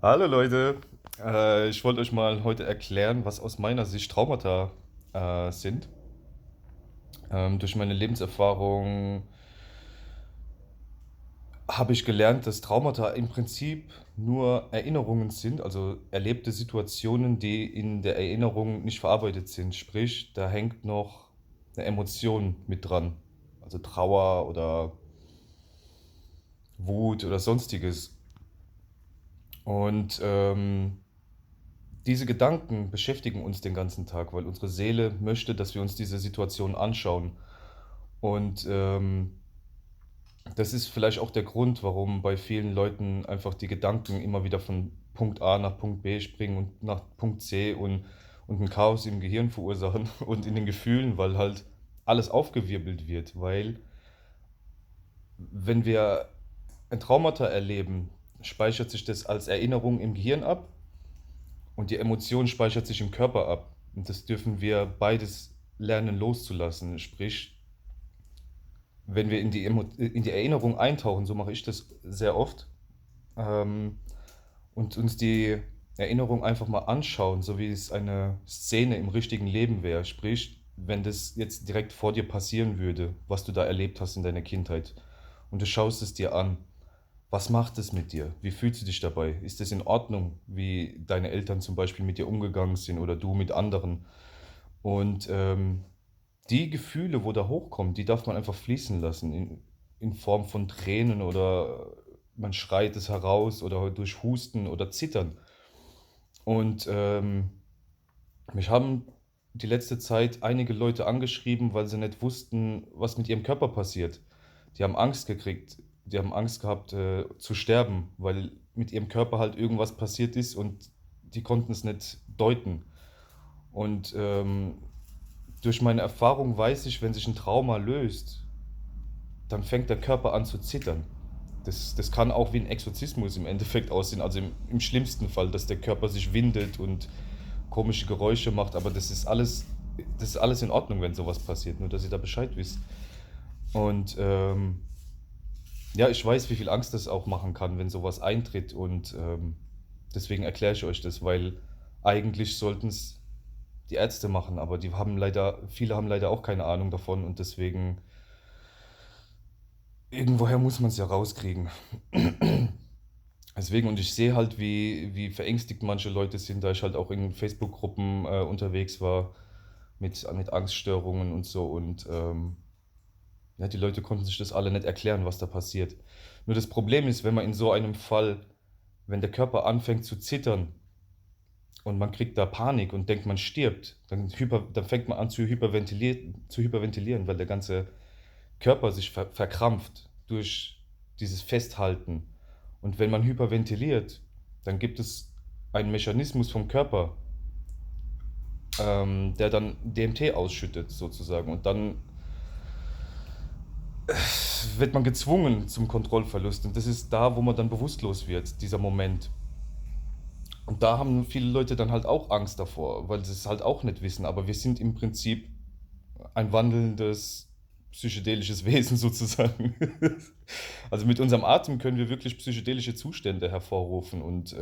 Hallo Leute, ich wollte euch mal heute erklären, was aus meiner Sicht Traumata sind. Durch meine Lebenserfahrung habe ich gelernt, dass Traumata im Prinzip nur Erinnerungen sind, also erlebte Situationen, die in der Erinnerung nicht verarbeitet sind. Sprich, da hängt noch eine Emotion mit dran, also Trauer oder Wut oder sonstiges. Und diese Gedanken beschäftigen uns den ganzen Tag, weil unsere Seele möchte, dass wir uns diese Situation anschauen. Und das ist vielleicht auch der Grund, warum bei vielen Leuten einfach die Gedanken immer wieder von Punkt A nach Punkt B springen und nach Punkt C und ein Chaos im Gehirn verursachen und in den Gefühlen, weil halt alles aufgewirbelt wird. Weil wenn wir ein Traumata erleben, speichert sich das als Erinnerung im Gehirn ab und die Emotion speichert sich im Körper ab. Und das dürfen wir beides lernen loszulassen. Sprich, wenn wir in die Erinnerung eintauchen, so mache ich das sehr oft, ähm, und uns die Erinnerung einfach mal anschauen, so wie es eine Szene im richtigen Leben wäre. Sprich, wenn das jetzt direkt vor dir passieren würde, was du da erlebt hast in deiner Kindheit, und du schaust es dir an, was macht es mit dir? Wie fühlst du dich dabei? Ist es in Ordnung, wie deine Eltern zum Beispiel mit dir umgegangen sind oder du mit anderen? Und die Gefühle, wo da hochkommen, die darf man einfach fließen lassen in Form von Tränen oder man schreit es heraus oder durch Husten oder Zittern. Und mich haben die letzte Zeit einige Leute angeschrieben, weil sie nicht wussten, was mit ihrem Körper passiert. Die haben Angst gekriegt, die haben Angst gehabt zu sterben, weil mit ihrem Körper halt irgendwas passiert ist und die konnten es nicht deuten. Und durch meine Erfahrung weiß ich, wenn sich ein Trauma löst, dann fängt der Körper an zu zittern. Das kann auch wie ein Exorzismus im Endeffekt aussehen, also im schlimmsten Fall, dass der Körper sich windet und komische Geräusche macht, aber das ist alles in Ordnung, wenn sowas passiert, nur dass ihr da Bescheid wisst. Und ja, ich weiß, wie viel Angst das auch machen kann, wenn sowas eintritt und deswegen erkläre ich euch das, weil eigentlich sollten es die Ärzte machen, aber viele haben leider auch keine Ahnung davon und deswegen, irgendwoher muss man es ja rauskriegen. Deswegen, und ich sehe halt, wie verängstigt manche Leute sind, da ich halt auch in Facebook-Gruppen unterwegs war mit Angststörungen und so. Und ja, die Leute konnten sich das alle nicht erklären, was da passiert. Nur das Problem ist, wenn man in so einem Fall, wenn der Körper anfängt zu zittern und man kriegt da Panik und denkt, man stirbt, dann fängt man an zu hyperventilieren, weil der ganze Körper sich verkrampft durch dieses Festhalten. Und wenn man hyperventiliert, dann gibt es einen Mechanismus vom Körper, der dann DMT ausschüttet sozusagen. Und dann wird man gezwungen zum Kontrollverlust. Und das ist da, wo man dann bewusstlos wird, dieser Moment. Und da haben viele Leute dann halt auch Angst davor, weil sie es halt auch nicht wissen. Aber wir sind im Prinzip ein wandelndes psychedelisches Wesen sozusagen. Also mit unserem Atem können wir wirklich psychedelische Zustände hervorrufen und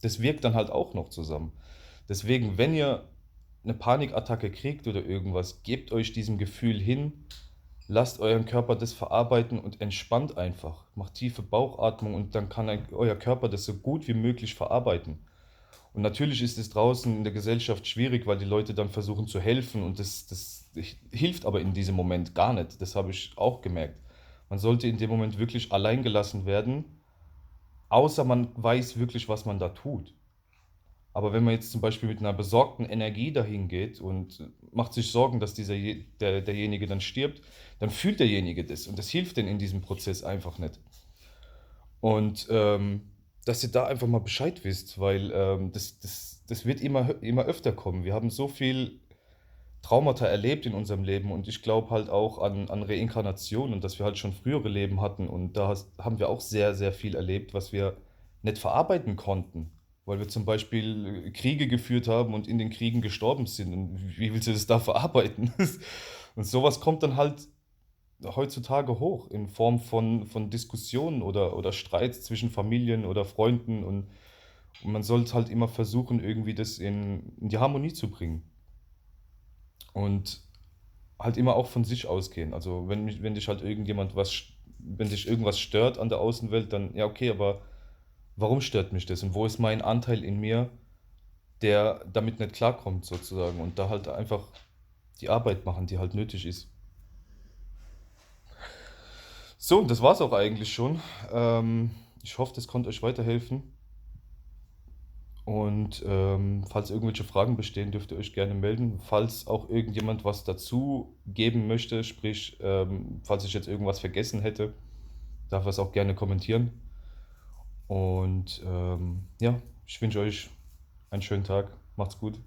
das wirkt dann halt auch noch zusammen. Deswegen, wenn ihr eine Panikattacke kriegt oder irgendwas, gebt euch diesem Gefühl hin, lasst euren Körper das verarbeiten und entspannt einfach. Macht tiefe Bauchatmung und dann kann euer Körper das so gut wie möglich verarbeiten. Und natürlich ist es draußen in der Gesellschaft schwierig, weil die Leute dann versuchen zu helfen und das hilft aber in diesem Moment gar nicht. Das habe ich auch gemerkt. Man sollte in dem Moment wirklich allein gelassen werden, außer man weiß wirklich, was man da tut. Aber wenn man jetzt zum Beispiel mit einer besorgten Energie dahin geht und macht sich Sorgen, dass derjenige dann stirbt, dann fühlt derjenige das und das hilft denn in diesem Prozess einfach nicht. Und dass ihr da einfach mal Bescheid wisst, weil das wird immer öfter kommen. Wir haben so viel Traumata erlebt in unserem Leben und ich glaube halt auch an Reinkarnation und dass wir halt schon frühere Leben hatten und haben wir auch sehr, sehr viel erlebt, was wir nicht verarbeiten konnten, weil wir zum Beispiel Kriege geführt haben und in den Kriegen gestorben sind. Und wie willst du das da verarbeiten? Und sowas kommt dann halt heutzutage hoch in Form von Diskussionen oder Streits zwischen Familien oder Freunden und Und man sollte halt immer versuchen, irgendwie das in die Harmonie zu bringen. Und halt immer auch von sich ausgehen. Also wenn dich halt wenn dich irgendwas stört an der Außenwelt, dann ja okay, aber warum stört mich das? Und wo ist mein Anteil in mir, der damit nicht klarkommt sozusagen? Und da halt einfach die Arbeit machen, die halt nötig ist. So, und das war's auch eigentlich schon. Ich hoffe, das konnte euch weiterhelfen. Und falls irgendwelche Fragen bestehen, dürft ihr euch gerne melden. Falls auch irgendjemand was dazu geben möchte, sprich, falls ich jetzt irgendwas vergessen hätte, darf er es auch gerne kommentieren. Und ja, ich wünsche euch einen schönen Tag. Macht's gut.